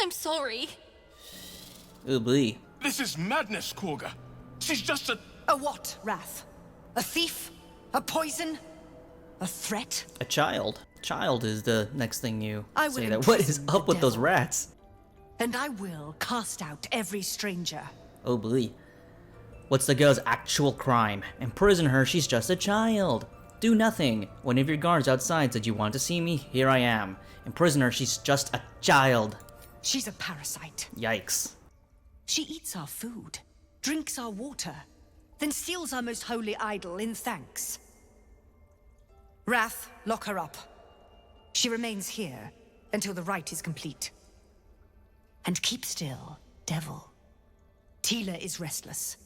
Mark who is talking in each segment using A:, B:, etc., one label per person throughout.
A: I'm sorry.
B: Oh boy.
C: This is madness, Korga. She's just a...
D: A what, Wrath? A thief? A poison? A threat?
B: A child. Child is the next thing you
D: I will
B: say that. What is
D: imprison
B: up
D: the
B: with those
D: devil.
B: rats?
D: And I will cast out every stranger.
B: Oh boy. What's the girl's actual crime? Imprison her, she's just a child. Do nothing. One of your guards outside said you want to see me, here I am. Imprison her, she's just a child.
D: She's a parasite.
B: Yikes.
D: She eats our food, drinks our water, then steals our most holy idol in thanks. Wrath, lock her up. She remains here until the rite is complete. And keep still, devil. Tila is restless.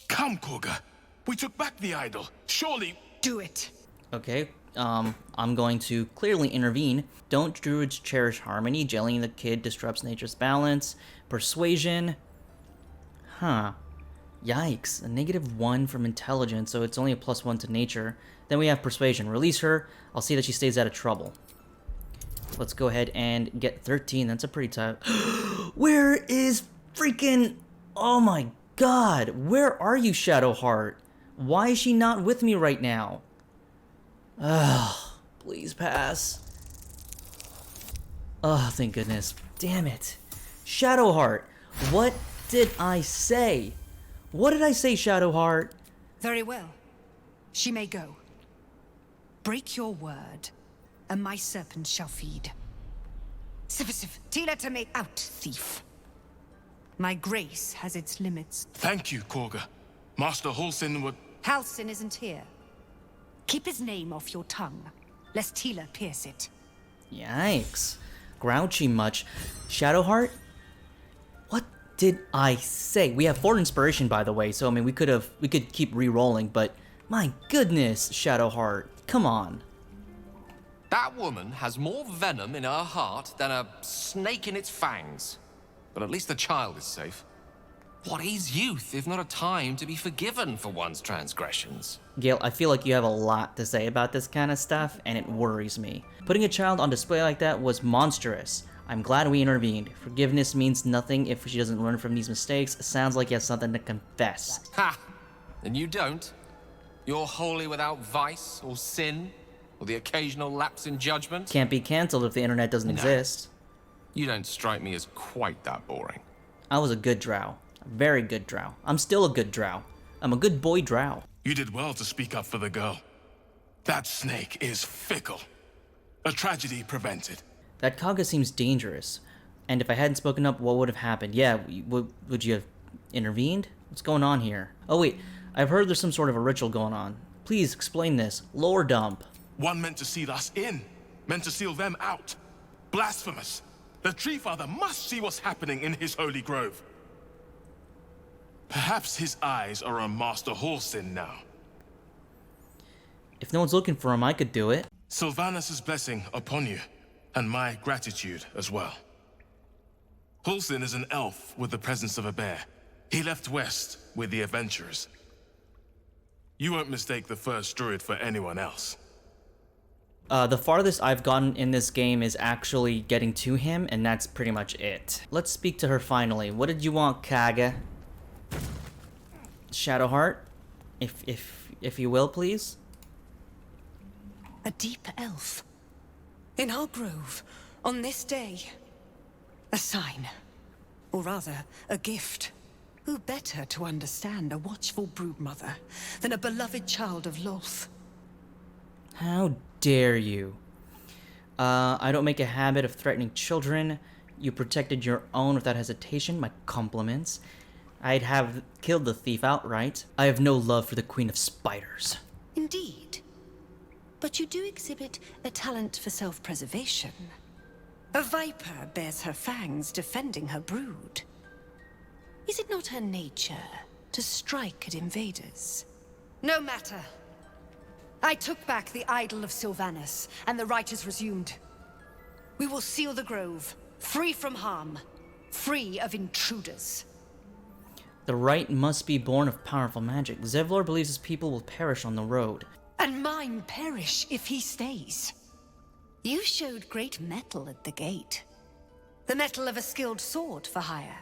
C: Come, Korga. We took back the idol. Surely...
D: Do it.
B: Okay, I'm going to clearly intervene. Don't druids cherish harmony? Jailing the kid disrupts nature's balance. Persuasion. Huh. Yikes. A -1 from intelligence, so it's only a +1 to nature. Then we have persuasion. Release her. I'll see that she stays out of trouble. Let's go ahead and get 13. That's a pretty tough. Where is freaking... Oh my god. Where are you, Shadowheart? Why is she not with me right now? Ugh. Please pass. Oh, thank goodness. Damn it. Shadowheart, what did I say? What did I say, Shadowheart?
D: Very well. She may go. Break your word, and my serpent shall feed. Sif, Tila to me out, thief. My grace has its limits.
C: Thank you, Korga. Master Halsin would...
D: Halsin isn't here. Keep his name off your tongue, lest Tila pierce it.
B: Yikes. Grouchy much. Shadowheart? What did I say? We have 4 inspiration, by the way, so I mean we could keep re-rolling, but my goodness, Shadowheart, come on.
E: That woman has more venom in her heart than a snake in its fangs. But at least the child is safe. What is youth if not a time to be forgiven for one's transgressions?
B: Gale, I feel like you have a lot to say about this kind of stuff, and it worries me. Putting a child on display like that was monstrous. I'm glad we intervened. Forgiveness means nothing if she doesn't learn from these mistakes. Sounds like you have something to confess.
E: Ha! And you don't? You're wholly without vice or sin, or the occasional lapse in judgment?
B: Can't be cancelled if the internet doesn't exist.
E: You don't strike me as quite that boring.
B: I was a good drow. A very good drow. I'm still a good drow. I'm a good boy drow.
C: You did well to speak up for the girl. That snake is fickle. A tragedy prevented.
B: That Kaga seems dangerous. And if I hadn't spoken up, what would have happened? Yeah, would you have intervened? What's going on here? Oh wait, I've heard there's some sort of a ritual going on. Please explain this. Lore dump.
C: One meant to seal us in, meant to seal them out. Blasphemous. The Tree Father must see what's happening in his holy grove. Perhaps his eyes are on Master Halsin now.
B: If no one's looking for him, I could do it.
C: Sylvanas' blessing upon you, and my gratitude as well. Halsin is an elf with the presence of a bear. He left west with the adventurers. You won't mistake the first druid for anyone else.
B: The farthest I've gotten in this game is actually getting to him, and that's pretty much it. Let's speak to her finally. What did you want, Kaga? Shadowheart? If you will, please?
D: A deep elf. In our grove, on this day. A sign. Or rather, a gift. Who better to understand a watchful broodmother than a beloved child of Lolth?
B: How dare you? I don't make a habit of threatening children. You protected your own without hesitation. My compliments. I'd have killed the thief outright. I have no love for the Queen of Spiders.
D: Indeed. But you do exhibit a talent for self-preservation. A viper bears her fangs defending her brood. Is it not her nature to strike at invaders? No matter. I took back the idol of Sylvanas, and the rite is resumed. We will seal the grove, free from harm, free of intruders.
B: The rite must be born of powerful magic. Zevlor believes his people will perish on the road.
D: And mine perish if he stays. You showed great mettle at the gate. The metal of a skilled sword for hire.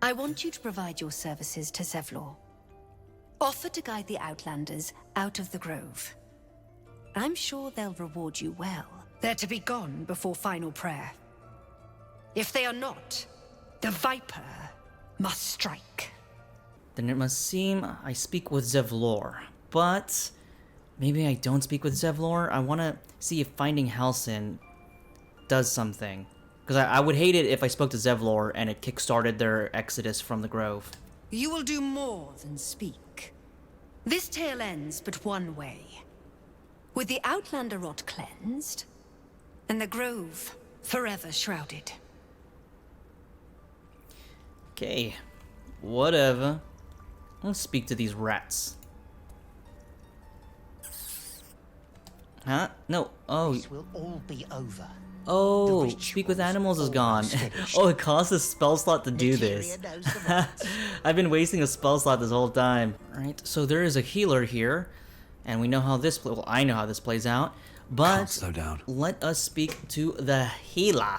D: I want you to provide your services to Zevlor. Offer to guide the Outlanders out of the Grove. I'm sure they'll reward you well. They're to be gone before final prayer. If they are not, the Viper must strike.
B: Then it must seem I speak with Zevlor. But maybe I don't speak with Zevlor. I want to see if finding Halsin does something. Because I would hate it if I spoke to Zevlor and it kickstarted their exodus from the Grove.
D: You will do more than speak. This tale ends but one way. With the Outlander rot cleansed, and the Grove forever shrouded.
B: Okay, whatever. Let's speak to these rats. Huh? No. Oh.
A: This will all be over.
B: Oh,
A: The
B: speak with
A: ritual's
B: animals is gone.
A: almost finished.
B: Oh, it costs a spell slot to do this.
A: Materia knows the words.
B: I've been wasting a spell slot this whole time. Alright, so there is a healer here. And we know how this well, I know how this plays out. But
F: Can't slow down.
B: let us speak to the healer.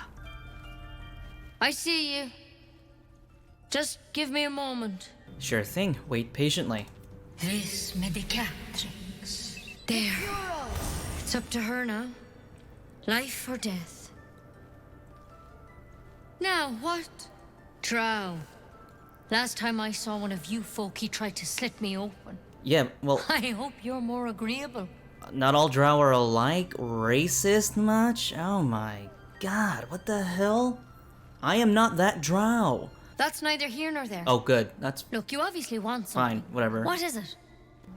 G: I see you. Just give me a moment.
B: Sure thing. Wait patiently.
G: Vis medicatrix. There. It's up to her now. Life or death. Now, what? Drow. Last time I saw one of you folk, he tried to slit me open.
B: Yeah, well,
G: I hope you're more agreeable.
B: not all drow are alike. Racist much? Oh my god, what the hell? I am not that drow.
G: That's neither here nor there.
B: Oh, good. That's
G: Look, you obviously want something.
B: fine. Whatever.
G: What is it?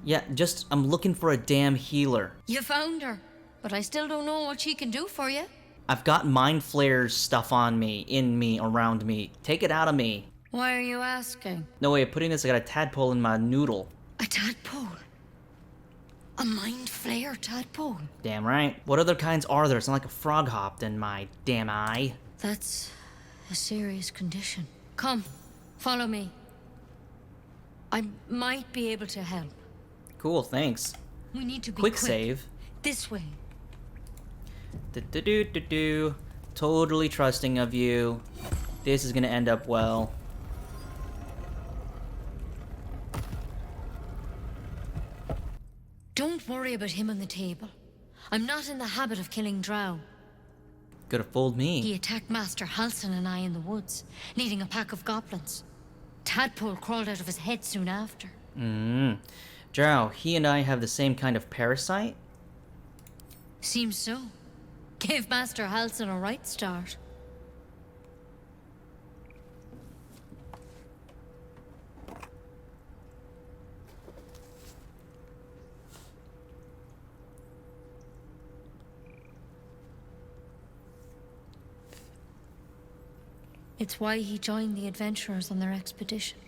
B: Yeah, just, I'm looking for a damn healer.
G: You found her, but I still don't know what she can do for you.
B: I've got mind flayers stuff on me, in me, around me. Take it out of me.
G: Why are you asking?
B: No way of putting this, I got a tadpole in my noodle.
G: A tadpole? A mind flayer tadpole?
B: Damn right. What other kinds are there? It's not like a frog hopped in my damn eye.
G: That's a serious condition. Come, follow me. I might be able to help.
B: Cool, thanks.
G: We need to be
B: Quick save.
G: This way.
B: Do-do-do-do-do. Totally trusting of you. This is gonna end up well.
G: Don't worry about him on the table. I'm not in the habit of killing drow.
B: Could have fooled me.
G: He attacked Master Halsin and I in the woods, leading a pack of goblins. Tadpole crawled out of his head soon after.
B: Drow, he and I have the same kind of parasite?
G: Seems so. Gave Master Halsin a right start. It's why he joined the adventurers on their expedition.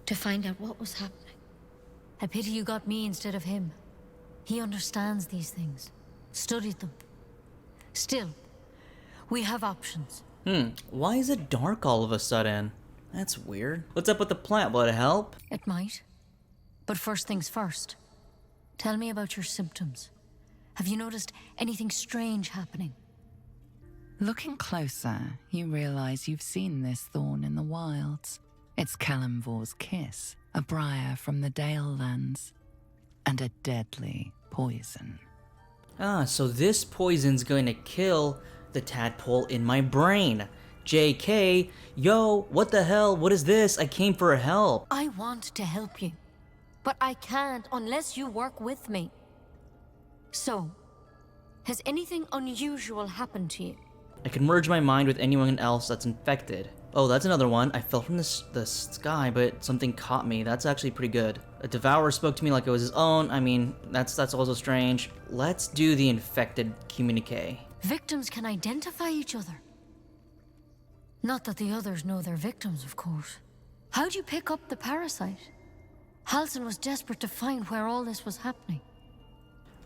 G: To find out what was happening. I pity you got me instead of him. He understands these things. Studied them. Still, we have options.
B: Why is it dark all of a sudden? That's weird. What's up with the plant? Will it help?
G: It might. But first things first. Tell me about your symptoms. Have you noticed anything strange happening?
H: Looking closer, you realize you've seen this thorn in the wilds. It's Kalimvor's kiss, a briar from the Dale lands, and a deadly poison.
B: Ah, so this poison's going to kill the tadpole in my brain. JK, yo, what the hell? What is this? I came for help.
G: I want to help you. But I can't unless you work with me. So, has anything unusual happened to you?
B: I can merge my mind with anyone else that's infected. Oh, that's another one. I fell from the sky, but something caught me. That's actually pretty good. A devourer spoke to me like it was his own. I mean, that's also strange. Let's do the infected communique.
G: Victims can identify each other. Not that the others know they're victims, of course. How'd you pick up the parasite? Halsin was desperate to find where all this was happening.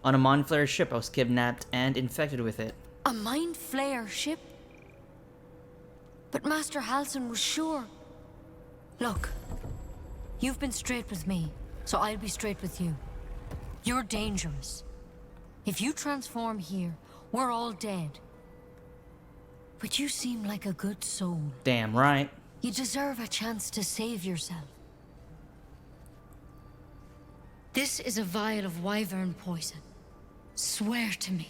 B: On a Mind Flayer ship, I was kidnapped and infected with it.
G: A Mind Flayer ship? But Master Halsin was sure. Look, you've been straight with me, so I'll be straight with you. You're dangerous. If you transform here, we're all dead. But you seem like a good soul.
B: Damn right.
G: You deserve a chance to save yourself. This is a vial of wyvern poison. Swear to me,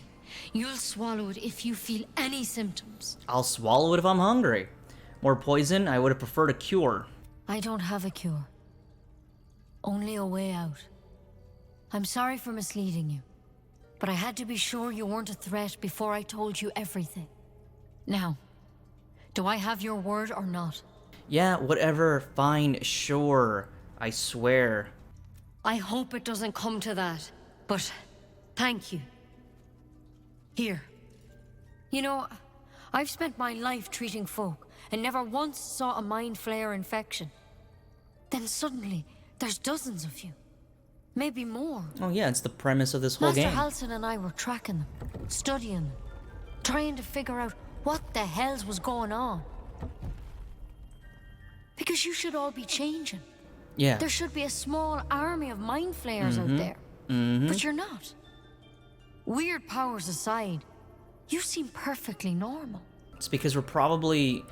G: you'll swallow it if you feel any symptoms.
B: I'll swallow it if I'm hungry. More poison? I would have preferred a cure.
G: I don't have a cure. Only a way out. I'm sorry for misleading you, but I had to be sure you weren't a threat before I told you everything. Now, do I have your word or not?
B: Yeah, whatever. Fine, sure. I swear.
G: I hope it doesn't come to that, but thank you. Here. You know, I've spent my life treating folk and never once saw a mind flayer infection. Then suddenly, there's dozens of you. Maybe more.
B: Oh yeah, it's the premise of this whole
G: Master
B: game.
G: Halsin and I were tracking them, studying them, trying to figure out what the hells was going on. Because you should all be changing.
B: Yeah.
G: There should be a small army of mind flayers out there. But you're not. Weird powers aside, you seem perfectly normal.
B: It's because we're probably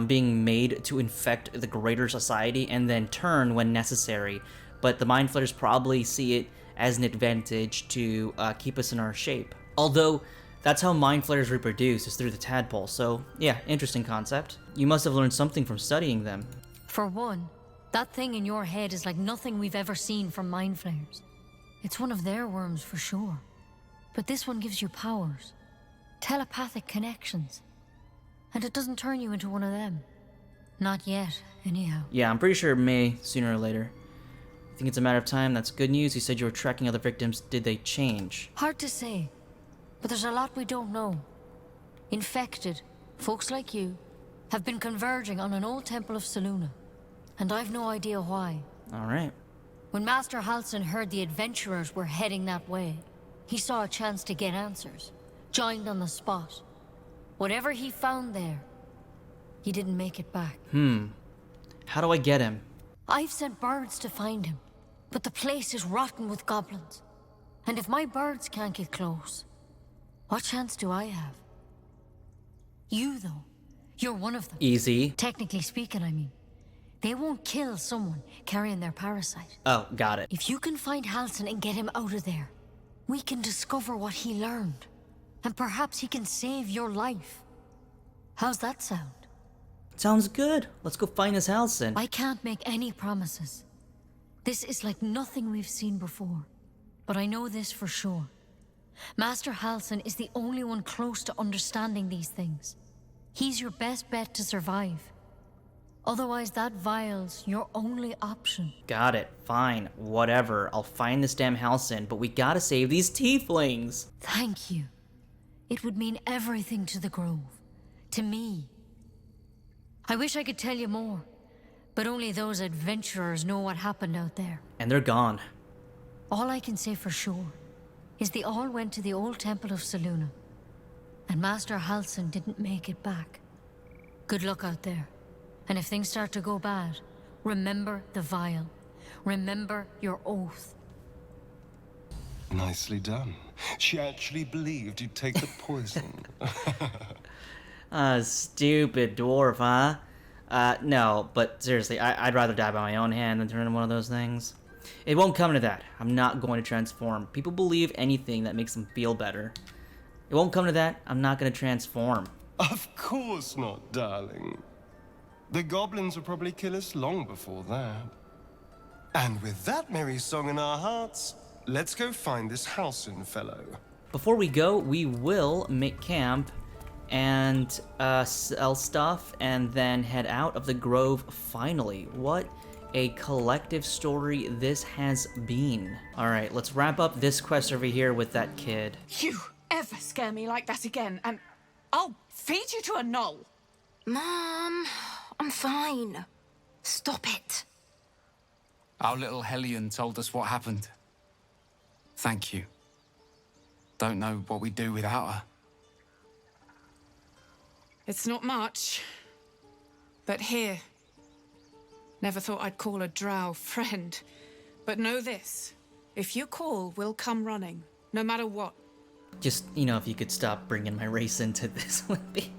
B: being made to infect the greater society and then turn when necessary. But the Mind Flayers probably see it as an advantage to keep us in our shape. Although, that's how Mind Flayers reproduce, is through the tadpole. So, yeah, interesting concept. You must have learned something from studying them.
G: For one, that thing in your head is like nothing we've ever seen from Mind Flayers. It's one of their worms for sure. But this one gives you powers. Telepathic connections. And it doesn't turn you into one of them. Not yet, anyhow.
B: Yeah, I'm pretty sure it may, sooner or later. I think it's a matter of time. That's good news. You said you were tracking other victims. Did they change?
G: Hard to say. But there's a lot we don't know. Infected, folks like you, have been converging on an old temple of Selûne. And I've no idea why.
B: Alright.
G: When Master Halsin heard the adventurers were heading that way, he saw a chance to get answers. Joined on the spot. Whatever he found there, he didn't make it back.
B: How do I get him?
G: I've sent birds to find him, but the place is rotten with goblins. And if my birds can't get close, what chance do I have? You, though, you're one of them.
B: Easy.
G: Technically speaking, I mean. They won't kill someone carrying their parasite.
B: Oh, got it.
G: If you can find Halsin and get him out of there, we can discover what he learned. And perhaps he can save your life. How's that sound?
B: Sounds good. Let's go find this Halsin.
G: I can't make any promises. This is like nothing we've seen before. But I know this for sure. Master Halsin is the only one close to understanding these things. He's your best bet to survive. Otherwise, that vial's your only option.
B: Got it. Fine. Whatever. I'll find this damn Halsin, but we gotta save these tieflings.
G: Thank you. It would mean everything to the Grove. To me. I wish I could tell you more, but only those adventurers know what happened out there.
B: And they're gone.
G: All I can say for sure is they all went to the old temple of Selûne, and Master Halsin didn't make it back. Good luck out there. And if things start to go bad, remember the vial. Remember your oath.
F: Nicely done. She actually believed you'd take the poison.
B: Stupid dwarf, huh? No, but seriously, I'd rather die by my own hand than turn into one of those things. It won't come to that. I'm not going to transform. People believe anything that makes them feel better. It won't come to that. I'm not going to transform.
F: Of course not, darling. The goblins will probably kill us long before that. And with that merry song in our hearts, let's go find this Halsin fellow.
B: Before we go, we will make camp and sell stuff and then head out of the grove finally. What a collective story this has been. All right, let's wrap up this quest over here with that kid.
I: You ever scare me like that again, and I'll feed you to a knoll.
J: Mom, I'm fine. Stop it.
K: Our little Hellion told us what happened. Thank you. Don't know what we'd do without her.
I: It's not much, but here. Never thought I'd call a drow friend, but know this. If you call, we'll come running, no matter what.
B: Just, you know, if you could stop bringing my race into this would be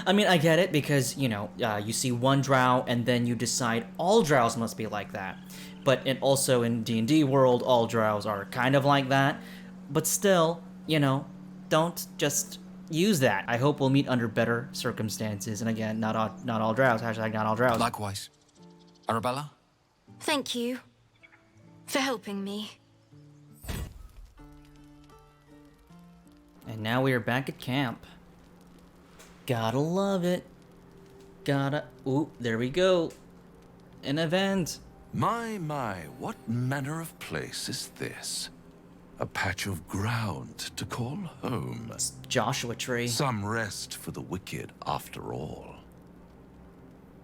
B: I mean, I get it because, you see one drow and then you decide all drows must be like that. But also in D&D world, all drows are kind of like that. But still, don't just use that. I hope we'll meet under better circumstances. And again, not all drows. Hashtag not all drows.
K: Likewise. Arabella?
J: Thank you for helping me.
B: And now we are back at camp. Gotta love it. Ooh, there we go. An event.
L: My, what manner of place is this? A patch of ground to call home.
B: It's Joshua Tree.
L: Some rest for the wicked, after all.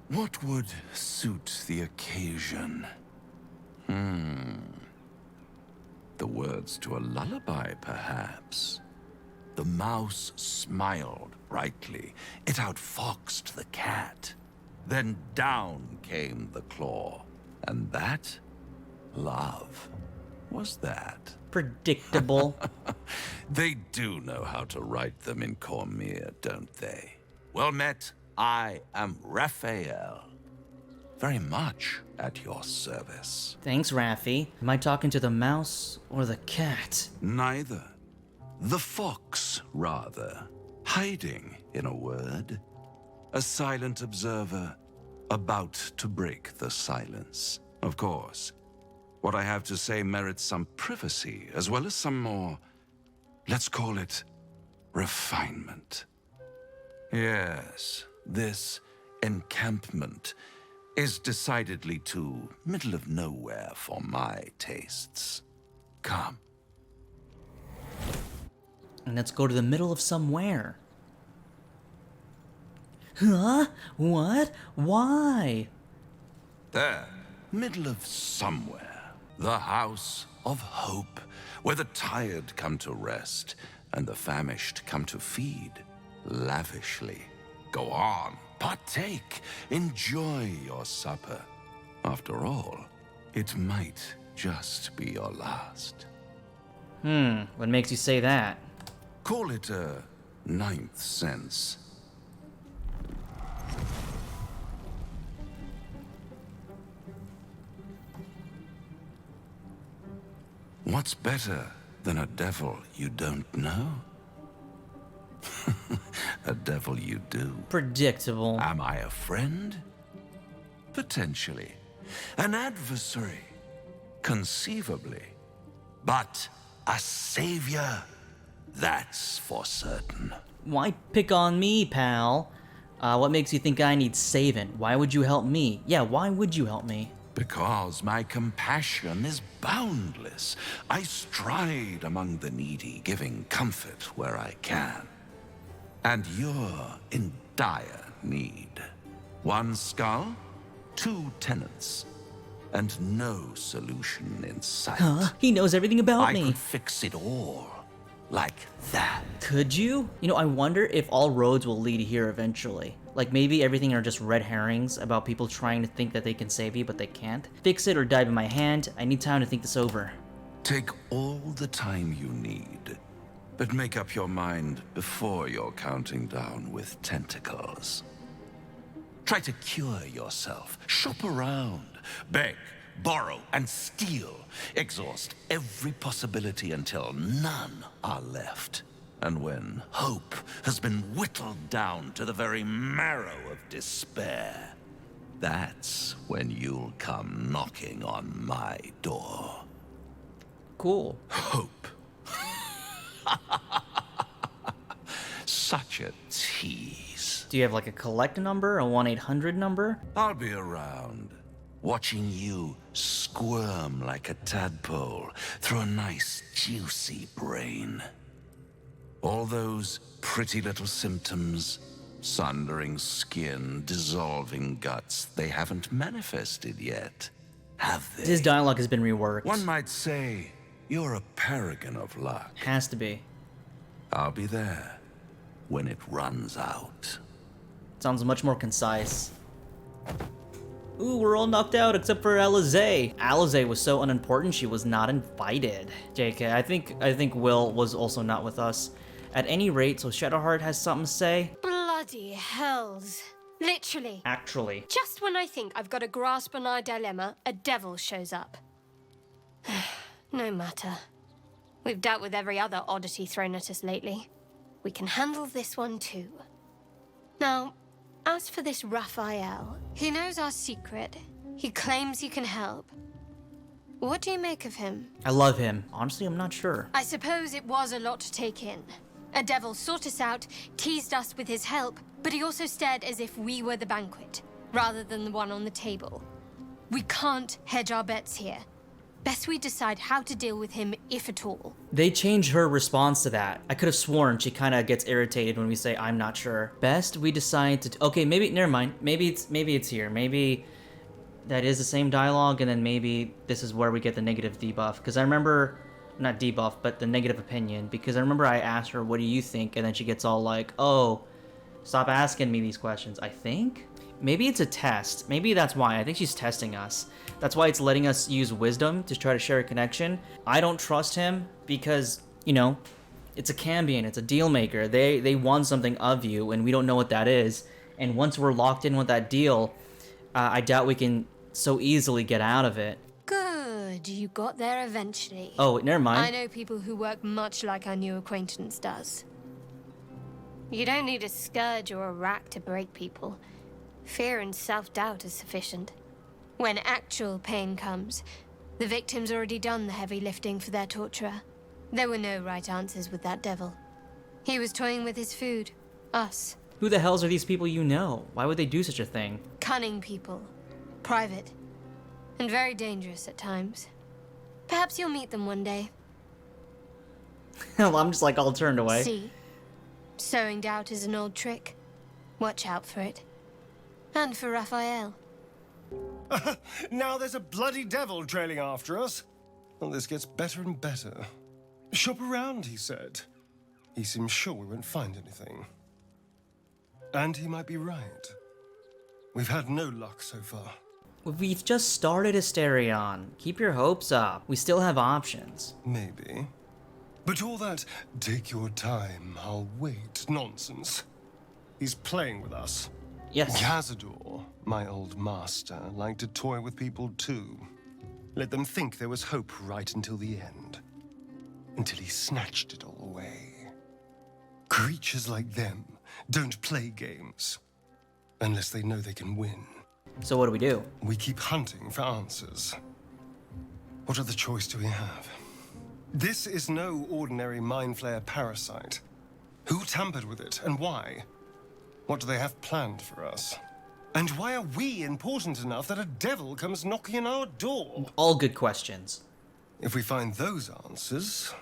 L: What would suit the occasion? The words to a lullaby, perhaps. The mouse smiled brightly. It outfoxed the cat. Then down came the claw. And that? Love. Was that?
B: Predictable.
L: They do know how to write them in Cormier, don't they? Well met. I am Raphael. Very much at your service.
B: Thanks, Raffi. Am I talking to the mouse or the cat?
L: Neither. The fox, rather. Hiding, in a word. A silent observer, about to break the silence. Of course, what I have to say merits some privacy, as well as some more, let's call it, refinement. Yes, this encampment is decidedly too middle of nowhere for my tastes. Come.
B: And let's go to the middle of somewhere. Huh? What? Why?
L: There, middle of somewhere. The House of Hope, where the tired come to rest and the famished come to feed lavishly. Go on, partake, enjoy your supper. After all, it might just be your last.
B: What makes you say that?
L: Call it a ninth sense. What's better than a devil you don't know? A devil you do.
B: Predictable.
L: Am I a friend? Potentially. An adversary? Conceivably. But a savior? That's for certain.
B: Why pick on me, pal? What makes you think I need saving? Why would you help me? Yeah, why would you help me?
L: Because my compassion is boundless. I stride among the needy, giving comfort where I can. And you're in dire need. One skull, 2 tenants, and no solution in sight.
B: Huh? He knows everything about me.
L: I could fix it all. Like that.
B: Could you? I wonder if all roads will lead here eventually. Like maybe everything are just red herrings about people trying to think that they can save you, but they can't. Fix it or dive in my hand. I need time to think this over.
L: Take all the time you need, but make up your mind before you're counting down with tentacles. Try to cure yourself. Shop around. Beg, borrow, and steal. Exhaust every possibility until none are left. And when hope has been whittled down to the very marrow of despair, that's when you'll come knocking on my door.
B: Cool.
L: Hope. Such a tease.
B: Do you have like a collect number, a 1-800 number?
L: I'll be around, watching you squirm like a tadpole through a nice, juicy brain. All those pretty little symptoms, sundering skin, dissolving guts, they haven't manifested yet, have they?
B: His dialogue has been reworked.
L: One might say you're a paragon of luck.
B: Has to be.
L: I'll be there when it runs out.
B: Sounds much more concise. Ooh, we're all knocked out except for Alizé. Alizé was so unimportant she was not invited. JK, I think Will was also not with us. At any rate, so Shadowheart has something to say?
J: Bloody hell. hells. Literally.
B: Actually.
J: Just when I think I've got a grasp on our dilemma, a devil shows up. No matter. We've dealt with every other oddity thrown at us lately. We can handle this one too. Now, as for this Raphael, he knows our secret. He claims he can help. What do you make of him?
B: I love him. Honestly, I'm not sure.
J: I suppose it was a lot to take in. A devil sought us out, teased us with his help, but he also stared as if we were the banquet, rather than the one on the table. We can't hedge our bets here. Best we decide how to deal with him, if at all.
B: They changed her response to that. I could have sworn she kind of gets irritated when we say, I'm not sure. Best we decide to... Okay, maybe... Never mind. Maybe it's here. Maybe that is the same dialogue, and then maybe this is where we get the negative debuff. Because I remember... Not debuff, but the negative opinion. Because I remember I asked her, what do you think? And then she gets all like, oh, stop asking me these questions. I think? Maybe it's a test. Maybe that's why. I think she's testing us. That's why it's letting us use wisdom to try to share a connection. I don't trust him because, you know, it's a Cambion. It's a deal maker. They want something of you, and we don't know what that is. And once we're locked in with that deal, I doubt we can so easily get out of it.
J: Good, you got there eventually.
B: Oh, never mind.
J: I know people who work much like our new acquaintance does. You don't need a scourge or a rack to break people. Fear and self-doubt is sufficient. When actual pain comes, the victim's already done the heavy lifting for their torturer. There were no right answers with that devil. He was toying with his food. Us.
B: Who the hells are these people you know? Why would they do such a thing?
J: Cunning people. Private. And very dangerous at times. Perhaps you'll meet them one day.
B: I'm just like all turned away.
J: See? Sowing doubt is an old trick. Watch out for it. And for Raphael.
F: Now there's a bloody devil trailing after us. Well, this gets better and better. Shop around, he said. He seems sure we won't find anything. And he might be right. We've had no luck so far.
B: We've just started Asterion. Keep your hopes up. We still have options.
F: Maybe. But all that, take your time, I'll wait, nonsense. He's playing with us.
B: Yes.
F: Cazador, my old master, liked to toy with people too. Let them think there was hope right until the end. Until he snatched it all away. Creatures like them don't play games. Unless they know they can win.
B: So what do we do?
F: We keep hunting for answers. What other choice do we have? This is no ordinary Mind Flayer parasite. Who tampered with it, and why? What do they have planned for us? And why are we important enough that a devil comes knocking on our door?
B: All good questions.
F: If we find those answers,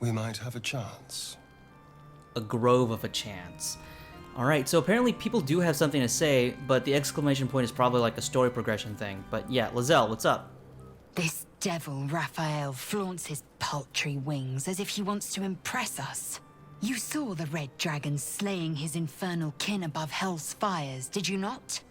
F: we might have a chance.
B: A grove of a chance. Alright, so apparently people do have something to say, but the exclamation point is probably like a story progression thing. But yeah, Lizelle, what's up?
H: This devil Raphael flaunts his paltry wings as if he wants to impress us. You saw the red dragon slaying his infernal kin above hell's fires, did you not?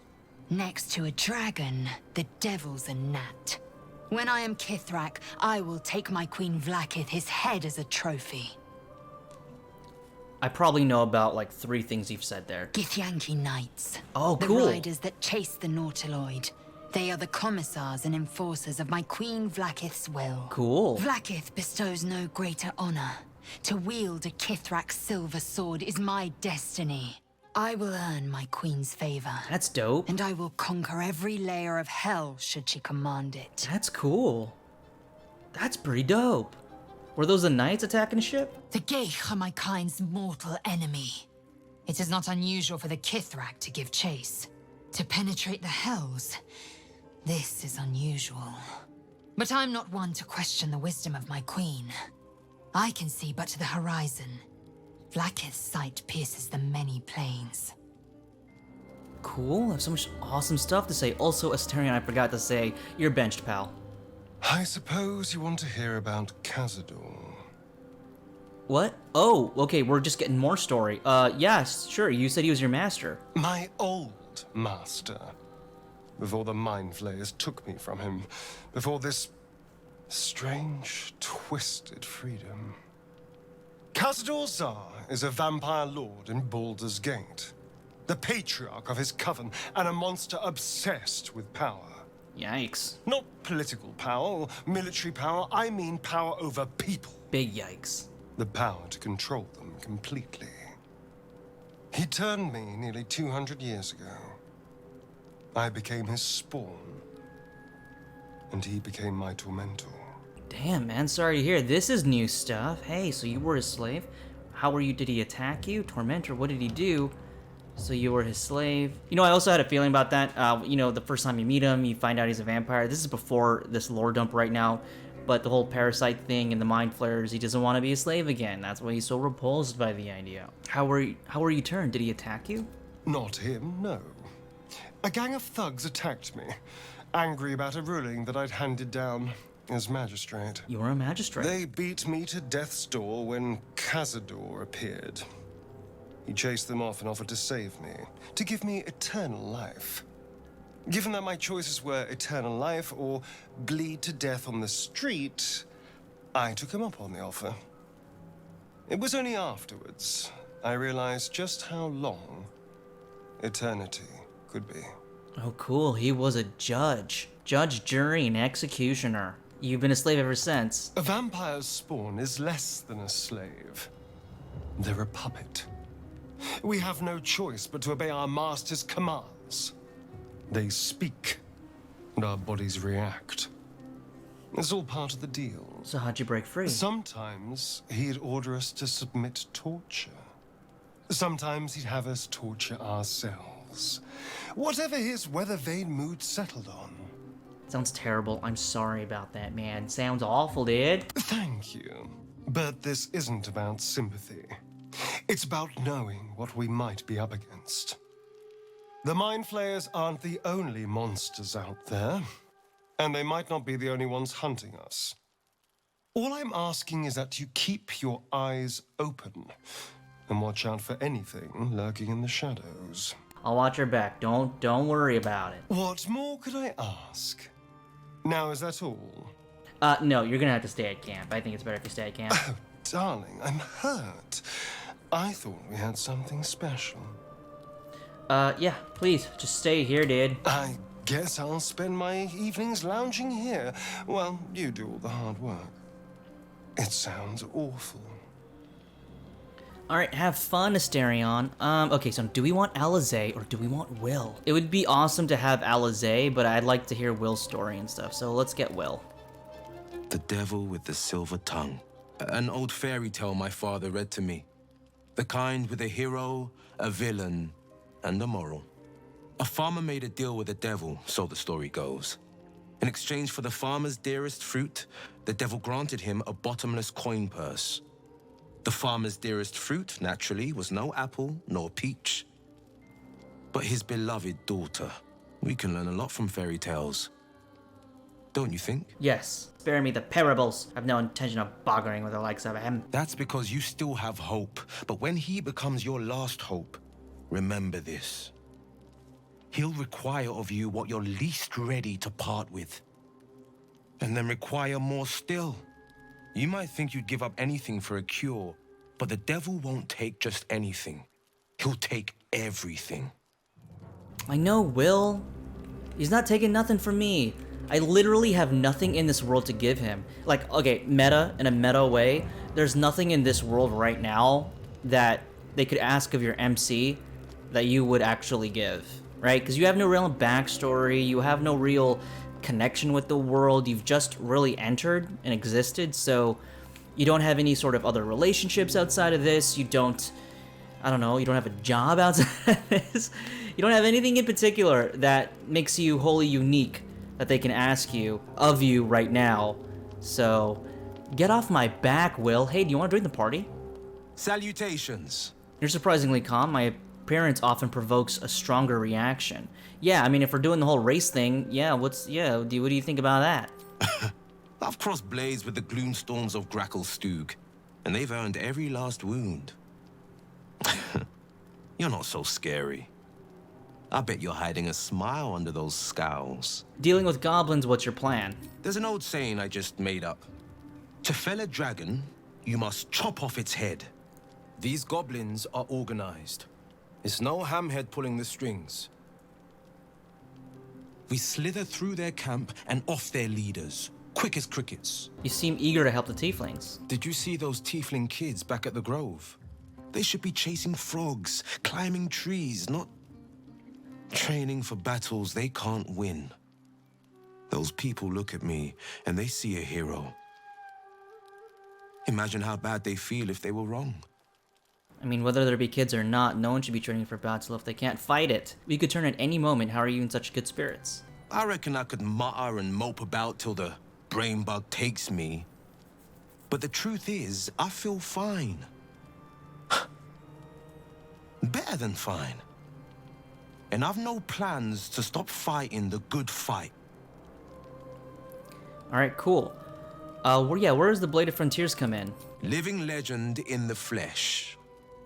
H: Next to a dragon, the devil's a gnat. When I am Kithrak, I will take my Queen Vlaakith his head as a trophy.
B: I probably know about like 3 things you've said there.
H: Githyanki Knights.
B: Oh, cool.
H: The riders that chase the Nautiloid. They are the commissars and enforcers of my Queen Vlaakith's will.
B: Cool.
H: Vlaakith bestows no greater honor. To wield a Kithrak silver sword is my destiny. I will earn my queen's favor.
B: That's dope.
H: And I will conquer every layer of hell should she command it.
B: That's cool. That's pretty dope. Were those the knights attacking a ship?
H: The Geich are my kind's mortal enemy. It is not unusual for the Kithrak to give chase. To penetrate the hells, this is unusual. But I'm not one to question the wisdom of my queen. I can see but to the horizon. Vlaakith's sight pierces the many planes.
B: Cool, I have so much awesome stuff to say. Also, Asterion, I forgot to say, you're benched, pal.
F: I suppose you want to hear about Cazador.
B: What? Oh, okay, we're just getting more story. Yes, sure, you said he was your master.
F: My old master. Before the Mind Flayers took me from him. Before this strange, twisted freedom. Cazador Zar is a vampire lord in Baldur's Gate. the patriarch of his coven, and a monster obsessed with power.
B: Yikes.
F: Not political power or military power, I mean power over people.
B: Big yikes.
F: The power to control them completely. He turned me nearly 200 years ago. I became his spawn, and he became my tormentor.
B: Damn, man, sorry to hear. This is new stuff. Hey, so you were his slave. How were you? Did he attack you? Tormentor, what did he do? So you were his slave. You know, I also had a feeling about that. You know, the first time you meet him, you find out he's a vampire. This is before this lore dump right now. But the whole parasite thing and the mind flares, he doesn't want to be a slave again. That's why he's so repulsed by the idea. How were you turned? Did he attack you?
F: Not him, no. A gang of thugs attacked me, angry about a ruling that I'd handed down as magistrate.
B: You were a magistrate.
F: They beat me to death's door when Cazador appeared. He chased them off and offered to save me, to give me eternal life. Given that my choices were eternal life or bleed to death on the street, I took him up on the offer. It was only afterwards I realized just how long eternity could be.
B: Oh, cool. He was a judge. Judge, jury, and executioner. You've been a slave ever since.
F: A vampire's spawn is less than a slave. They're a puppet. We have no choice but to obey our master's commands. They speak, and our bodies react. It's all part of the deal.
B: So how'd you break free?
F: Sometimes he'd order us to submit torture. Sometimes he'd have us torture ourselves. Whatever his weather-vane mood settled on.
B: Sounds terrible. I'm sorry about that, man. Sounds awful, dude.
F: Thank you. But this isn't about sympathy. It's about knowing what we might be up against. The Mind Flayers aren't the only monsters out there, and they might not be the only ones hunting us. All I'm asking is that you keep your eyes open and watch out for anything lurking in the shadows.
B: I'll watch your back. Don't worry about it.
F: What more could I ask? Now, is that all?
B: No, you're gonna have to stay at camp. I think it's better if you stay at camp.
F: Oh, darling, I'm hurt. I thought we had something special.
B: Yeah, please, just stay here, dude.
F: I guess I'll spend my evenings lounging here while you do all the hard work. It sounds awful.
B: Alright, have fun, Asterion. Okay, so do we want Alizé or do we want Will? It would be awesome to have Alizé, but I'd like to hear Will's story and stuff, so let's get Will.
C: The devil with the silver tongue. An old fairy tale my father read to me. The kind with a hero, a villain, and a moral. A farmer made a deal with the devil, so the story goes. In exchange for the farmer's dearest fruit, the devil granted him a bottomless coin purse. The farmer's dearest fruit, naturally, was no apple nor peach, but his beloved daughter. We can learn a lot from fairy tales. Don't you think?
B: Yes, spare me the parables. I've no intention of boggering with the likes of him.
C: That's because you still have hope, but when he becomes your last hope, remember this. He'll require of you what you're least ready to part with, and then require more still. You might think you'd give up anything for a cure, but the devil won't take just anything. He'll take everything.
B: I know, Will. He's not taking nothing from me. I literally have nothing in this world to give him. Like, okay, meta, in a meta way, there's nothing in this world right now that they could ask of your MC that you would actually give, right? Because you have no real backstory, you have no real connection with the world, you've just really entered and existed, so you don't have any sort of other relationships outside of this, you don't, I don't know, you don't have a job outside of this, you don't have anything in particular that makes you wholly unique that they can ask you, of you right now, so get off my back, Will. Hey, do you want to join the party?
C: Salutations.
B: You're surprisingly calm. My appearance often provokes a stronger reaction. Yeah, I mean, if we're doing the whole race thing, yeah, what do you think about that?
C: I've crossed blades with the gloomstorms of Gracklstugh, and they've earned every last wound. You're not so scary. I bet you're hiding a smile under those scowls.
B: Dealing with goblins, what's your plan?
C: There's an old saying I just made up. To fell a dragon, you must chop off its head.
M: These goblins are organized. It's no hamhead pulling the strings. We slither through their camp and off their leaders, quick as crickets.
B: You seem eager to help the tieflings.
M: Did you see those tiefling kids back at the grove? They should be chasing frogs, climbing trees, not training for battles they can't win. Those people look at me and they see a hero. Imagine how bad they feel if they were wrong.
B: I mean, whether there be kids or not, no one should be training for battle if they can't fight it. We could turn at any moment. How are you in such good spirits?
M: I reckon I could mutter and mope about till the brain bug takes me. But the truth is, I feel fine. Better than fine. And I've no plans to stop fighting the good fight.
B: Alright, cool. Where does the Blade of Frontiers come in?
M: Living legend in the flesh.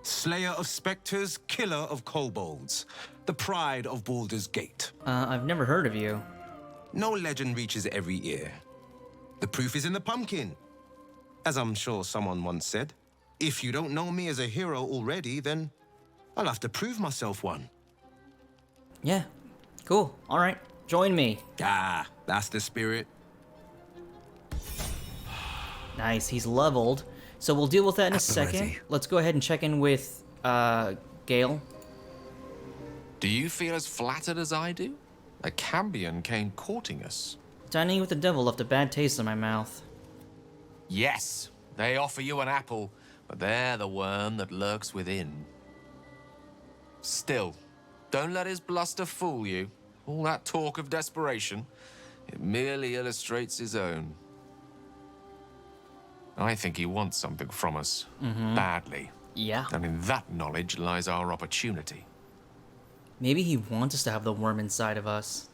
M: Slayer of specters, killer of kobolds. The pride of Baldur's Gate.
B: I've never heard of you.
M: No legend reaches every ear. The proof is in the pumpkin. As I'm sure someone once said, if you don't know me as a hero already, then I'll have to prove myself one.
B: Yeah, cool. Alright, join me.
M: Ah, that's the spirit.
B: Nice, he's leveled. So we'll deal with that in a second. Let's go ahead and check in with, Gale.
E: Do you feel as flattered as I do? A Cambion came courting us.
B: Dining with the devil left a bad taste in my mouth.
E: Yes, they offer you an apple, but they're the worm that lurks within. Still, don't let his bluster fool you. All that talk of desperation, it merely illustrates his own. I think he wants something from us, badly.
B: Yeah.
E: And in that knowledge lies our opportunity.
B: Maybe he wants us to have the worm inside of us.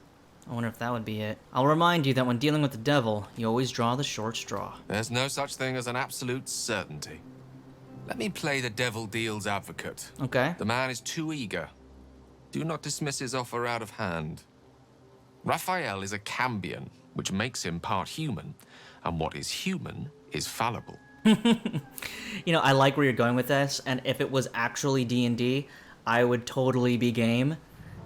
B: I wonder if that would be it. I'll remind you that when dealing with the devil, you always draw the short straw.
E: There's no such thing as an absolute certainty. Let me play the devil deals advocate.
B: Okay.
E: The man is too eager. Do not dismiss his offer out of hand. Raphael is a Cambion, which makes him part human, and what is human is fallible.
B: You know, I like where you're going with this, and if it was actually D&D, I would totally be game.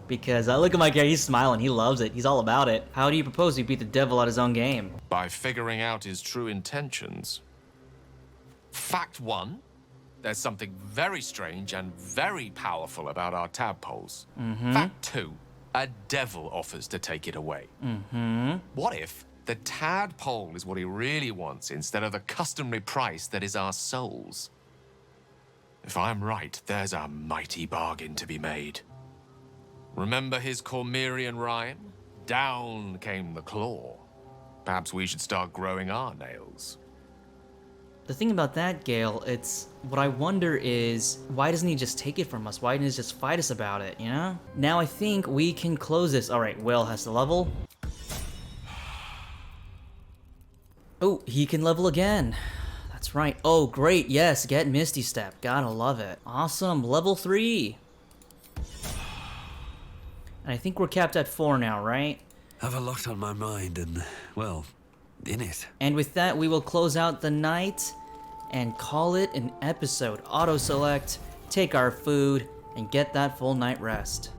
B: Because look at my guy, he's smiling, he loves it, he's all about it. How do you propose he beat the devil at his own game?
E: By figuring out his true intentions. Fact one, there's something very strange and very powerful about our tadpoles. Fact two, a devil offers to take it away. What if the tadpole is what he really wants instead of the customary price that is our souls? If I'm right, there's a mighty bargain to be made. Remember his Cormyrean rhyme? Down came the claw. Perhaps we should start growing our nails.
B: The thing about that, Gale, it's... What I wonder is, why doesn't he just take it from us? Why didn't he just fight us about it, you know? Now I think we can close this. Alright, Will has to level. Oh, he can level again. That's right. Oh, great. Yes, get Misty Step. Gotta love it. Awesome. Level 3. And I think we're capped at 4 now, right?
N: Have a lot on my mind and, well, in it.
B: And with that, we will close out the night and call it an episode. Auto select, take our food, and get that full night rest.